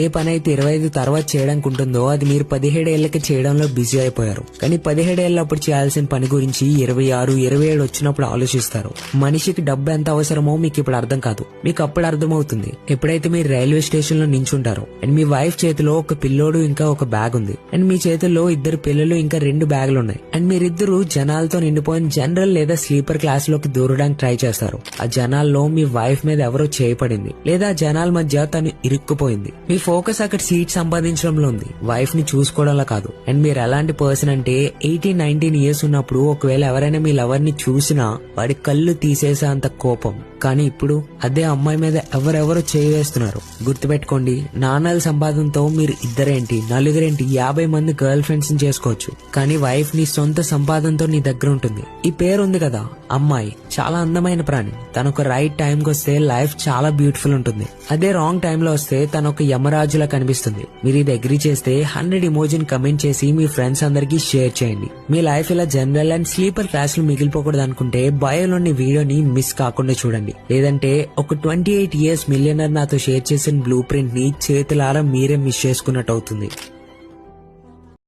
ఏ పని అయితే 25 తర్వాత చేయడానికి ఉంటుందో అది మీరు 17 ఏళ్లకి చేయడంలో బిజీ అయిపోయారు. కానీ 17 ఏళ్ళప్పుడు చేయాల్సిన పని గురించి 26, 27 వచ్చినప్పుడు ఆలోచిస్తారు. మనిషికి డబ్బు ఎంత అవసరమో మీకు ఇప్పుడు అర్థం కాదు, మీకు అప్పుడు అర్థమవుతుంది ఎప్పుడైతే మీరు రైల్వే స్టేషన్ లో నించుంటారు అండ్ మీ వైఫ్ చేతిలో ఒక పిల్లోడు ఇంకా ఒక బ్యాగ్ ఉంది అండ్ మీ చేతుల్లో 2 పిల్లలు ఇంకా 2 బ్యాగులు ఉన్నాయి అండ్ మీరిద్దరు జనాలతో నిండిపోయిన జనరల్ లేదా స్లీపర్ క్లాస్ లోకి దూరడానికి ట్రై చేస్తారు. ఆ జనాల్లో మీ వైఫ్ మీద ఎవరో చేయబడింది లేదా జనాల మధ్య తను ఇరుక్కుపోయింది. మీ ఫోకస్ అక్కడ సీట్ సంపాదించడంలో ఉంది, వైఫ్ ని చూసుకోవడంలో కాదు. అండ్ మీరు ఎలాంటి పర్సన్ అంటే 18, 19 ఇయర్స్ ఉన్నప్పుడు ఒకవేళ ఎవరైనా మీ లవర్ ని చూసినా వాడి కళ్ళు తీసేసే అంత కోపం. కానీ ఇప్పుడు అదే అమ్మాయి మీద ఎవరెవరో చేస్తున్నారు. గుర్తుపెట్టుకోండి, నాన్నల సంపాదనతో మీరు ఇద్దరేంటి, నలుగురేంటి, 50 మంది గర్ల్ ఫ్రెండ్స్ ని చేసుకోవచ్చు. కానీ వైఫ్ నీ సొంత సంపాదనతో నీ దగ్గర ఉంటుంది. ఈ పేరు ఉంది కదా అమ్మాయి, చాలా అందమైన ప్రాణి. తనొక రైట్ టైంకి వస్తే లైఫ్ చాలా బ్యూటిఫుల్ ఉంటుంది. అదే రాంగ్ టైంలో వస్తే తన ఒక యమరాజులా కనిపిస్తుంది. మీరు ఇది అగ్రీ చేస్తే 100 ఇమోజిని కమెంట్ చేసి మీ ఫ్రెండ్స్ అందరికి షేర్ చేయండి. మీ లైఫ్ ఇలా జనరల్ అండ్ స్లీపర్ క్లాస్ లో మిగిలిపోకూడదు అనుకుంటే బయోలోని వీడియోని మిస్ కాకుండా చూడండి. లేదంటే ఒక 28 ఇయర్స్ మిలియనర్ నాతో షేర్ చేసిన బ్లూ ప్రింట్ ని చేతులారా మీరే మిస్ చేసుకున్నట్టు అవుతుంది.